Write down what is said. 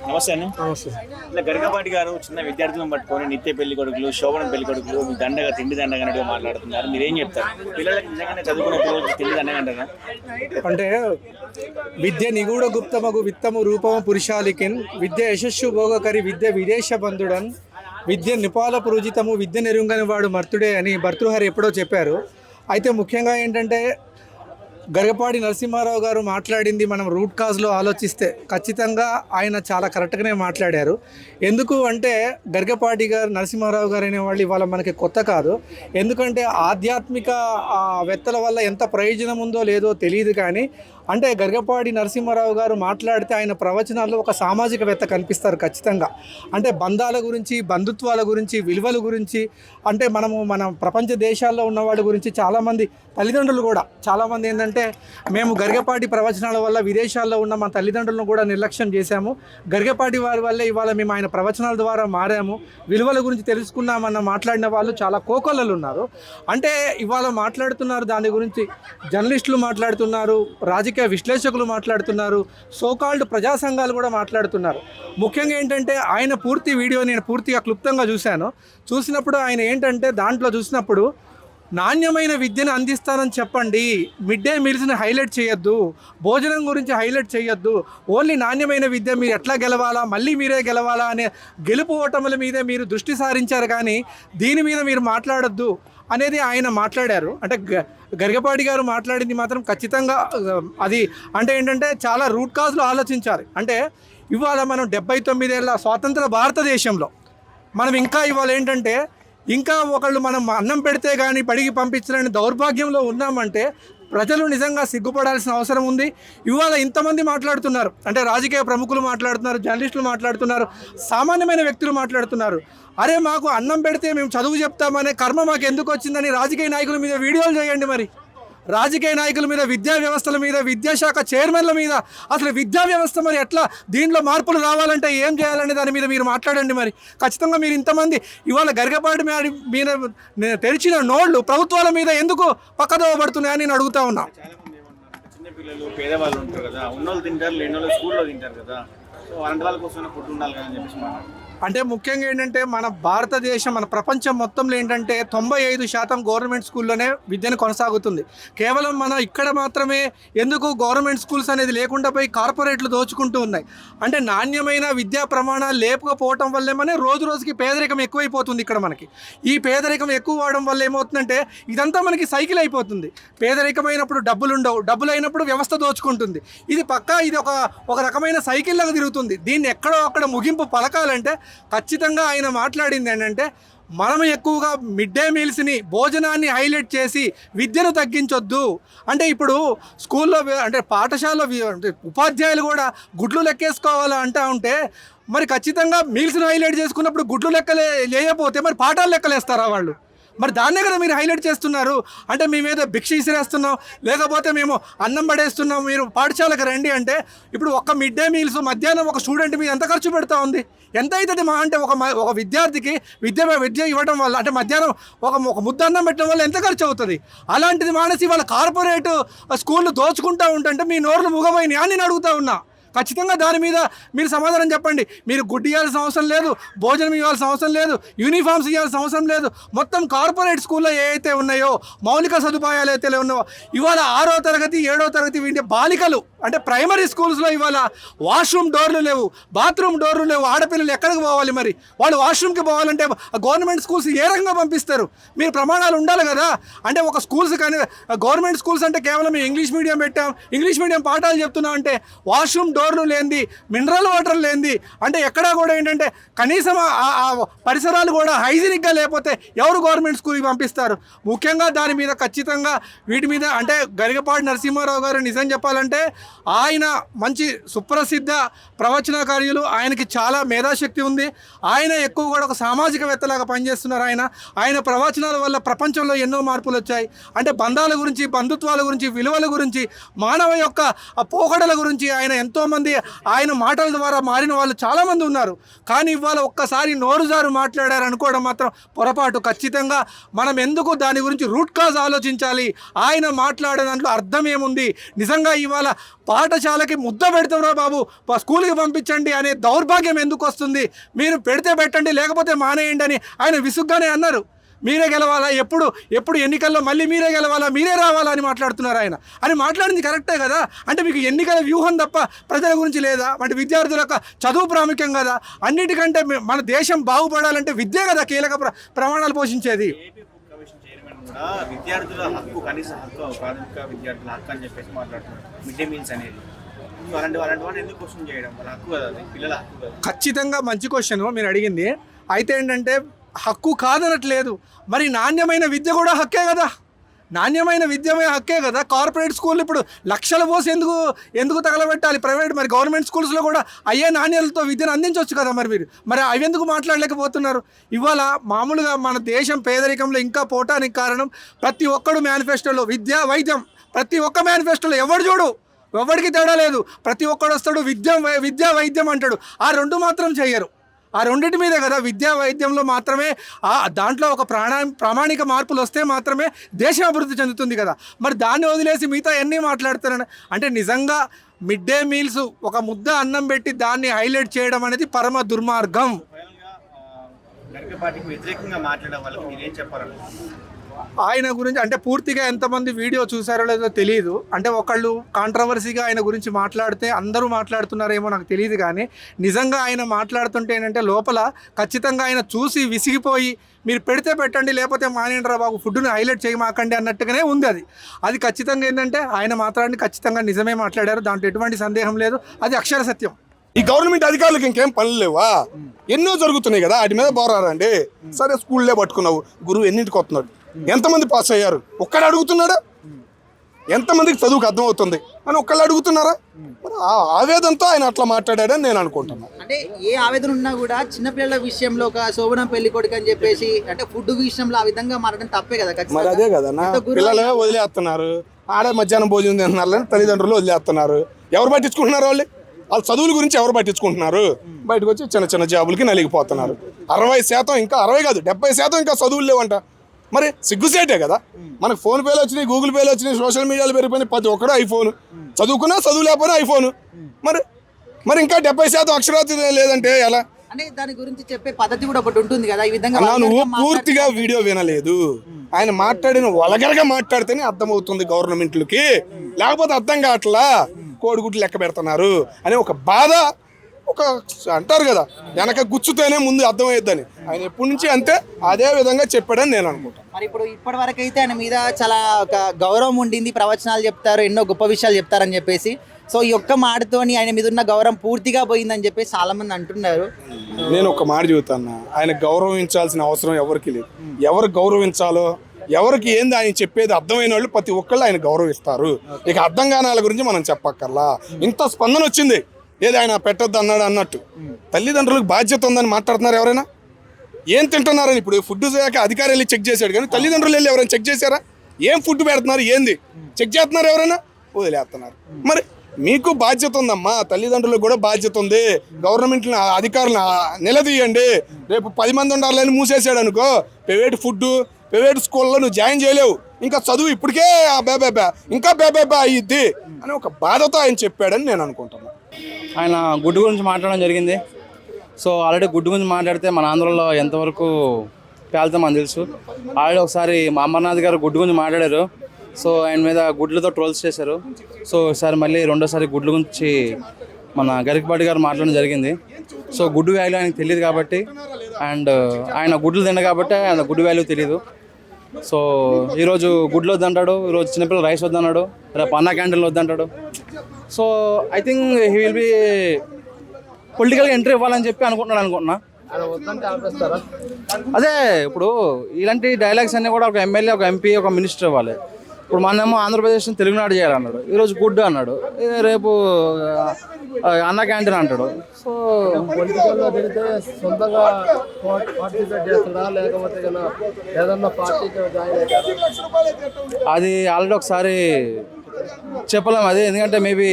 నమస్తే అండి. నమస్తే. ఇలా గరికపాటి గారు చిన్న విద్యార్థులను పట్టుకొని నిత్య పెళ్లి కొడుకులు, శోభనం పెళ్లి కొడుకులు, మీ దండగా తిండి దండగా అన్నట్టుగా మాట్లాడుతున్నారు. మీరేం చెప్తారు? పిల్లలకి నిజంగానే చదువుకునే పిల్లలకి తిండి దండగా అంటారా? అంటే విద్య నిగూఢ గుప్తమగు విత్తము రూపము పురుషాలికిన్ విద్య యశస్సు భోగకరి విద్య విదేశ బంధుడన్ విద్య నిపాలపు రుజితము విద్య నెరుంగని వాడు మర్తుడే అని భర్తృహరి ఎప్పుడో చెప్పారు. అయితే ముఖ్యంగా ఏంటంటే గరికపాటి నరసింహారావు గారు మాట్లాడింది మనం రూట్ కాజ్లో ఆలోచిస్తే ఖచ్చితంగా ఆయన చాలా కరెక్ట్గానే మాట్లాడారు. ఎందుకు అంటే గరికపాటి గారు నరసింహారావు గారు అనేవాళ్ళు ఇవాళ మనకి కొత్త కాదు. ఎందుకంటే ఆధ్యాత్మిక వెత్తల వల్ల ఎంత ప్రయోజనం ఉందో లేదో తెలియదు, కానీ అంటే గరికపాటి నరసింహారావు గారు మాట్లాడితే ఆయన ప్రవచనాల్లో ఒక సామాజికవేత్త కనిపిస్తారు ఖచ్చితంగా. అంటే బంధాల గురించి, బంధుత్వాల గురించి, విలువల గురించి, అంటే మన ప్రపంచ దేశాల్లో ఉన్నవాడి గురించి చాలామంది తల్లిదండ్రులు కూడా చాలామంది ఏంటంటే మేము గరికపాటి ప్రవచనాల వల్ల విదేశాల్లో ఉన్న మా తల్లిదండ్రులను కూడా నిర్లక్ష్యం చేశాము, గరికపాటి వారి వల్లే ఇవాళ మేము ఆయన ప్రవచనాల ద్వారా మారాము, విలువల గురించి తెలుసుకున్నామన్న మాట్లాడిన వాళ్ళు చాలా కోకొల్లలు ఉన్నారు. అంటే ఇవాళ మాట్లాడుతున్నారు దాని గురించి, జర్నలిస్టులు మాట్లాడుతున్నారు, రాజకీయ విశ్లేషకులు మాట్లాడుతున్నారు, సోకాల్డ్ ప్రజా సంఘాలు కూడా మాట్లాడుతున్నారు. ముఖ్యంగా ఏంటంటే ఆయన పూర్తి వీడియో నేను పూర్తిగా క్లుప్తంగా చూసినప్పుడు ఆయన ఏంటంటే దాంట్లో చూసినప్పుడు నాణ్యమైన విద్యను అందిస్తానని చెప్పండి, మిడ్ డే మీల్స్ని హైలైట్ చేయొద్దు, భోజనం గురించి హైలైట్ చేయొద్దు, ఓన్లీ నాణ్యమైన విద్య మీరు ఎట్లా గెలవాలా, మళ్ళీ మీరే గెలవాలా అనే గెలుపు ఓటముల మీదే మీరు దృష్టి సారించారు, కానీ దీని మీద మీరు మాట్లాడొద్దు అనేది ఆయన మాట్లాడారు. అంటే గరికపాటి గారు మాట్లాడింది మాత్రం ఖచ్చితంగా అది అంటే ఏంటంటే చాలా రూట్ కాజ్లో ఆలోచించాలి. అంటే ఇవాళ మనం 79 ఏళ్ళ స్వాతంత్ర భారతదేశంలో మనం ఇంకా ఇవాళ ఏంటంటే ఇంకా ఒకళ్ళు మనం అన్నం పెడితే కానీ పడిగి పంపించలేని దౌర్భాగ్యంలో ఉన్నామంటే ప్రజలు నిజంగా సిగ్గుపడాల్సిన అవసరం ఉంది. ఇవాళ ఇంతమంది మాట్లాడుతున్నారు, అంటే రాజకీయ ప్రముఖులు మాట్లాడుతున్నారు, జర్నలిస్టులు మాట్లాడుతున్నారు, సామాన్యమైన వ్యక్తులు మాట్లాడుతున్నారు. అరే మాకు అన్నం పెడితే మేము చదువు చెప్తామనే కర్మ మాకు ఎందుకు వచ్చిందని రాజకీయ నాయకుల మీద వీడియోలు చేయండి. మరి రాజకీయ నాయకుల మీద, విద్యా వ్యవస్థల మీద, విద్యాశాఖ చైర్మన్ల మీద, అసలు విద్యా వ్యవస్థ మరి ఎట్లా దీంట్లో మార్పులు రావాలంటే ఏం చేయాలనే దాని మీద మీరు మాట్లాడండి. మరి ఖచ్చితంగా మీరు ఇంతమంది ఇవాళ గరికపాటి మీద తెరిచిన నోళ్ళు ప్రభుత్వాల మీద ఎందుకు పక్కదోవ పడుతున్నాయని నేను అడుగుతా ఉన్నా. చిన్నపిల్లలు, పేదవాళ్ళు ఉంటారు కదా, ఉన్నోళ్ళు తింటారు, లేనోళ్ళు స్కూల్లో తింటారు కదా, సో అలాంటి వాళ్ళ కోసం ఫుడ్ ఉండాలి కదా అని చెప్పేసి అంటే ముఖ్యంగా ఏంటంటే మన భారతదేశం, మన ప్రపంచం మొత్తంలో ఏంటంటే 95% గవర్నమెంట్ స్కూల్లోనే విద్యను కొనసాగుతుంది. కేవలం మన ఇక్కడ మాత్రమే ఎందుకు గవర్నమెంట్ స్కూల్స్ అనేది లేకుండా పోయి కార్పొరేట్లు దోచుకుంటూ ఉన్నాయి. అంటే నాణ్యమైన విద్యా ప్రమాణాలు లేకపోవటం వల్లే మన రోజు రోజుకి పేదరికం ఎక్కువైపోతుంది. ఇక్కడ మనకి ఈ పేదరికం ఎక్కువ అవడం వల్ల ఏమవుతుందంటే ఇదంతా మనకి సైకిల్ అయిపోతుంది. పేదరికమైనప్పుడు డబ్బులు ఉండవు, డబ్బులు అయినప్పుడు వ్యవస్థ దోచుకుంటుంది. ఇది పక్కా ఇది ఒక రకమైన సైకిల్ లాగా తిరుగుతుంది. దీన్ని ఎక్కడో అక్కడ ముగింపు పలకాలంటే ఖచ్చితంగా ఆయన మాట్లాడింది ఏంటంటే మనం ఎక్కువగా మిడ్ డే మీల్స్ని, భోజనాన్ని హైలైట్ చేసి విద్యను తగ్గించొద్దు. అంటే ఇప్పుడు స్కూల్లో అంటే పాఠశాలలో ఉపాధ్యాయులు కూడా గుడ్లు లెక్కేసుకోవాలా అంటా ఉంటే మరి ఖచ్చితంగా మీల్స్ని హైలైట్ చేసుకున్నప్పుడు గుడ్లు లెక్కలే లేకపోతే మరి పాఠాలు లెక్కలేస్తారా వాళ్ళు? మరి దాన్నే కదా మీరు హైలైట్ చేస్తున్నారు. అంటే మేమేదో భిక్ష ఇసిరేస్తున్నాం, లేకపోతే మేము అన్నం పడేస్తున్నాం, మీరు పాఠశాలకు రండి అంటే ఇప్పుడు ఒక్క మిడ్ డే మీల్స్ మధ్యాహ్నం ఒక స్టూడెంట్ మీద ఎంత ఖర్చు పెడతా ఉంది? ఎంత అవుతుంది మా అంటే ఒక విద్యార్థికి విద్య ఇవ్వడం వల్ల, అంటే మధ్యాహ్నం ఒక ముద్ద అన్నం పెట్టడం వల్ల ఎంత ఖర్చు అవుతుంది? అలాంటిది మానేసి వాళ్ళ కార్పొరేట్ స్కూళ్ళు దోచుకుంటూ ఉంటుంటే మీ నోర్లు ముగమైనవి అని నేను అడుగుతా ఉన్నా. ఖచ్చితంగా దాని మీద మీరు సమాధానం చెప్పండి. మీరు గుడ్డు ఇవ్వాల్సిన అవసరం లేదు, భోజనం ఇవ్వాల్సిన అవసరం లేదు, యూనిఫామ్స్ ఇవ్వాల్సిన అవసరం లేదు. మొత్తం కార్పొరేట్ స్కూల్లో ఏవైతే ఉన్నాయో, మౌలిక సదుపాయాలు అయితే ఉన్నాయో, ఇవాళ 6వ తరగతి 7వ తరగతి వీటి బాలికలు అంటే ప్రైమరీ స్కూల్స్లో ఇవాళ వాష్రూమ్ డోర్లు లేవు, బాత్రూమ్ డోర్లు లేవు. ఆడపిల్లలు ఎక్కడికి పోవాలి? మరి వాళ్ళు వాష్రూమ్కి పోవాలంటే గవర్నమెంట్ స్కూల్స్ ఏ రకంగా పంపిస్తారు? మీరు ప్రమాణాలు ఉండాలి కదా. అంటే ఒక స్కూల్స్ కానీ గవర్నమెంట్ స్కూల్స్ అంటే కేవలం ఇంగ్లీష్ మీడియం పెట్టాం, ఇంగ్లీష్ మీడియం పాఠాలు చెప్తున్నాం అంటే వాష్రూమ్ డోర్లు లేనిది, మినరల్ వాటర్ లేనిది, అంటే ఎక్కడా కూడా ఏంటంటే కనీసం ఆ పరిసరాలు కూడా హైజీనిక్గా లేకపోతే ఎవరు గవర్నమెంట్ స్కూల్కి పంపిస్తారు? ముఖ్యంగా దాని మీద ఖచ్చితంగా వీటి మీద అంటే గరికపాటి నరసింహారావు గారు నిజం చెప్పాలంటే ఆయన మంచి సుప్రసిద్ధ ప్రవచనకార్యులు, ఆయనకి చాలా మేధాశక్తి ఉంది. ఆయన ఎక్కువ కూడా ఒక సామాజికవేత్తలాగా పనిచేస్తున్నారు. ఆయన ప్రవచనాల వల్ల ప్రపంచంలో ఎన్నో మార్పులు వచ్చాయి. అంటే బంధాల గురించి, బంధుత్వాల గురించి, విలువల గురించి, మానవ యొక్క పోకడల గురించి ఆయన ఎంతో చాలామంది ఆయన మాటల ద్వారా మారిన వాళ్ళు చాలామంది ఉన్నారు. కానీ ఇవాళ ఒక్కసారి నోరుజారు మాట్లాడారు అనుకోవడం మాత్రం పొరపాటు. ఖచ్చితంగా మనం ఎందుకు దాని గురించి రూట్ కాజ్ ఆలోచించాలి. ఆయన మాట్లాడే దాంట్లో అర్థం ఏముంది? నిజంగా ఇవాళ పాఠశాలకి ముద్ద పెడతారా బాబు, స్కూల్కి పంపించండి అనే దౌర్భాగ్యం ఎందుకు వస్తుంది? మీరు పెడితే పెట్టండి, లేకపోతే మానేయండి అని ఆయన విసుగ్గానే అన్నారు. మీరే గెలవాలా, ఎప్పుడు ఎన్నికల్లో మళ్ళీ మీరే గెలవాలా, మీరే రావాలా అని మాట్లాడుతున్నారు ఆయన. అని మాట్లాడింది కరెక్టే కదా. అంటే మీకు ఎన్నికల వ్యూహం తప్ప ప్రజల గురించి లేదా? అంటే విద్యార్థులకు చదువు ప్రాముఖ్యం కదా. అన్నిటికంటే మన దేశం బాగుపడాలంటే విద్య కదా కీలక ప్రమాణాలు పోషించేది. విద్యార్థుల హక్కు, కనీస హక్కు, ప్రాథమిక విద్యార్థుల హక్కు అని చెప్పేసి మాట్లాడుతున్నారు. మిడ్ డే మీల్స్ అనేది అలాంటి వాళ్ళని ఎందుకు క్వశ్చన్ చేయడం? వాళ్ళ హక్కు కదా, అది పిల్లల హక్కు కదా. ఖచ్చితంగా మంచి క్వశ్చన్ మీరు అడిగింది. అయితే ఏంటంటే హక్కు కాదనట్లేదు, మరి నాణ్యమైన విద్య కూడా హక్కే కదా. నాణ్యమైన విద్యమే హక్కే కదా. కార్పొరేట్ స్కూల్ ఇప్పుడు లక్షల పోసి ఎందుకు తగలబెట్టాలి? ప్రైవేట్ మరి గవర్నమెంట్ స్కూల్స్లో కూడా అయ్యే నాణ్యాలతో విద్యను అందించవచ్చు కదా. మరి అవి ఎందుకు మాట్లాడలేకపోతున్నారు? ఇవాళ మామూలుగా మన దేశం పేదరికంలో ఇంకా పోవటానికి కారణం ప్రతి ఒక్కడు మేనిఫెస్టోలో విద్య వైద్యం, ప్రతి ఒక్క మేనిఫెస్టోలో ఎవరికి తేడా లేదు. ప్రతి ఒక్కడు వస్తాడు విద్య వైద్యం అంటాడు. ఆ రెండు మాత్రం చెయ్యరు. ఆ రెండింటి మీదే కదా, విద్యా వైద్యంలో మాత్రమే దాంట్లో ఒక ప్రామాణిక మార్పులు వస్తే మాత్రమే దేశం అభివృద్ధి చెందుతుంది కదా. మరి దాన్ని వదిలేసి మిగతా ఎన్ని మాట్లాడుతారని అంటే నిజంగా మిడ్ డే మీల్స్ ఒక ముద్ద అన్నం పెట్టి దాన్ని హైలైట్ చేయడం అనేది పరమ దుర్మార్గం. పార్టీకి వ్యతిరేకంగా మాట్లాడే వాళ్ళకి మీరేం చెప్పారు? ఆయన గురించి అంటే పూర్తిగా ఎంతమంది వీడియో చూసారో లేదో తెలియదు. అంటే ఒకళ్ళు కాంట్రవర్సీగా ఆయన గురించి మాట్లాడితే అందరూ మాట్లాడుతున్నారేమో నాకు తెలియదు. కానీ నిజంగా ఆయన మాట్లాడుతుంటే ఏంటంటే లోపల ఖచ్చితంగా ఆయన చూసి విసిగిపోయి మీరు పెడితే పెట్టండి, లేకపోతే మానేండ్రా బాబు, ఫుడ్ని హైలైట్ చేయమాకండి అన్నట్టుగానే ఉంది. అది ఖచ్చితంగా ఏంటంటే ఆయన మాట్లాడి ఖచ్చితంగా నిజమే మాట్లాడారు, దాంట్లో ఎటువంటి సందేహం లేదు. అది అక్షర సత్యం. ఈ గవర్నమెంట్ అధికారులకు ఇంకేం పనులు లేవా? ఎన్నో జరుగుతున్నాయి కదా, వాటి మీద పోరారండి. సరే స్కూల్లే పట్టుకున్నావు, గురువు ఎన్నింటికి వస్తున్నాడు, ఎంతమంది పాస్ అయ్యారు ఒక్కడు అడుగుతున్నాడా? ఎంతమందికి చదువుకు అర్థమవుతుంది అని ఒక్కళ్ళు అడుగుతున్నారా? మరి ఆ ఆవేదనతో ఆయన అట్లా మాట్లాడాడని నేను అనుకుంటున్నాను. అంటే ఏ ఆవేదన ఉన్నా కూడా చిన్నపిల్లల విషయంలో ఒక శోభనం పెళ్లి కొడుకు అని చెప్పేసి అంటే ఫుడ్ విషయంలో ఆ విధంగా మాట్లాడడం తప్పే కదా. మరి అదే కదా, పిల్లలు వదిలేస్తున్నారు, ఆడే మధ్యాహ్నం భోజనం తింటున్నారు, తల్లిదండ్రులు వదిలేస్తున్నారు. ఎవరు పట్టించుకుంటున్నారు? వాళ్ళ చదువుల గురించి ఎవరు పట్టించుకుంటున్నారు? బయటకు వచ్చి చిన్న చిన్న జాబులకి నలిగిపోతున్నారు. 60% ఇంకా 60 కాదు 70% ఇంకా చదువులు లేవంట. మరి సిగ్గుసేటే కదా. మనకు ఫోన్ పేలు వచ్చినాయి, గూగుల్ పేలు వచ్చినాయి, సోషల్ మీడియాలో పెరిగిపోయినాయి, ప్రతి ఒక్కడు ఐఫోన్, చదువుకున్నా చదువు లేకపోయినా ఐఫోన్. మరి ఇంకా 70% అక్షరాస్యత లేదంటే ఎలా? అంటే దాని గురించి చెప్పే పద్ధతి కూడా ఒకటి ఉంటుంది కదా. ఈ విధంగా నువ్వు పూర్తిగా వీడియో వినలేదు. ఆయన మాట్లాడిన వలగరగా మాట్లాడితేనే అర్థమవుతుంది గవర్నమెంట్లకి, లేకపోతే అర్థం కావట్లా. కోడిగుడ్లు లెక్క పెడుతున్నారు అనే ఒక బాధ, ఒక అంటారు కదా వెనక గుచ్చుతేనే ముందు అర్థమయ్యద్దని. ఆయన ఎప్పటి నుంచి అంతే అదే విధంగా చెప్పాడని నేను అనుకుంటాను. మరి ఇప్పుడు ఇప్పటి వరకు అయితే ఆయన మీద చాలా ఒక గౌరవం ఉండింది, ప్రవచనాలు చెప్తారు, ఎన్నో గొప్ప విషయాలు చెప్తారని చెప్పేసి. సో ఈ ఒక్క మాటతోని ఆయన మీద ఉన్న గౌరవం పూర్తిగా పోయిందని చెప్పేసి చాలా మంది అంటున్నారు. నేను ఒక మాట చెబుతాను, ఆయన గౌరవించాల్సిన అవసరం ఎవరికి లేదు. ఎవరు గౌరవించాలో, ఎవరికి ఏంది ఆయన చెప్పేది అర్థమైన వాళ్ళు ప్రతి ఒక్కళ్ళు ఆయన గౌరవిస్తారు. ఇక అర్థం కాని వాళ్ళ గురించి మనం చెప్పక్కర్లా. ఇంత స్పందన వచ్చింది, ఏది ఆయన పెట్టొద్దు అన్నాడు అన్నట్టు. తల్లిదండ్రులకు బాధ్యత ఉందని మాట్లాడుతున్నారు ఎవరైనా? ఏం తింటున్నారని ఇప్పుడు ఫుడ్ చేయక అధికారి వెళ్ళి చెక్ చేశాడు, కానీ తల్లిదండ్రులు వెళ్ళి ఎవరైనా చెక్ చేశారా? ఏం ఫుడ్ పెడుతున్నారు, ఏంది చెక్ చేస్తున్నారు? ఎవరైనా వదిలేస్తున్నారు. మరి మీకు బాధ్యత ఉందమ్మా, తల్లిదండ్రులకు కూడా బాధ్యత ఉంది. గవర్నమెంట్ అధికారులను నిలదీయండి. రేపు 10 మంది ఉండాలని మూసేసాడు అనుకో, ప్రైవేట్ స్కూల్లో నువ్వు జాయిన్ చేయలేవు. ఇంకా చదువు ఇప్పటికే ఇంకా బేబేబా అయ్యిద్ది అని ఒక బాధతో ఆయన చెప్పాడని నేను అనుకుంటున్నాను. ఆయన గుడ్డు గురించి మాట్లాడడం జరిగింది. సో ఆల్రెడీ గుడ్డు గురించి మాట్లాడితే మన ఆంధ్రలో ఎంతవరకు పేలుతాం మనకు తెలుసు. ఆల్రెడీ ఒకసారి మా అమర్నాథ్ గారు గుడ్డు గురించి మాట్లాడారు. సో ఆయన మీద గుడ్లతో ట్రోల్స్ చేశారు. సో ఈసారి మళ్ళీ రెండోసారి గుడ్ల గురించి మన గరికపాటి గారు మాట్లాడడం జరిగింది. సో గుడ్డు వాల్యూ ఆయనకు తెలియదు కాబట్టి, అండ్ ఆయన గుడ్లు తిండ కాబట్టి ఆయన గుడ్డు వాల్యూ తెలియదు. సో ఈరోజు గుడ్లు వద్దంటాడు, ఈరోజు చిన్నపిల్లలు రైస్ వద్దన్నాడు, రేపు అన్న క్యాంటీన్లు వద్దంటాడు. So I think he will be పొలిటికల్గా ఎంట్రీ ఇవ్వాలని చెప్పి అనుకుంటున్నా. అదే ఇప్పుడు ఇలాంటి డైలాగ్స్ అన్నీ కూడా ఒక ఎమ్మెల్యే, ఒక ఎంపీ, ఒక మినిస్టర్ ఇవ్వాలి. ఇప్పుడు మనమేమో ఆంధ్రప్రదేశ్ తెలుగునాడు చేయాలన్నాడు, ఈరోజు గుడ్ అన్నాడు, రేపు అన్న క్యాంటీన్ అంటాడు. సో పొలిటికల్లో తిరిగితే సొంతంగా పార్టిసిపేట్ చేస్తాడా లేకపోతే ఏదన్నా పార్టీకి జాయిన్ అవుతాడా అది ఆల్రెడీ ఒకసారి చెప్పలేము అది. ఎందుకంటే మేబీ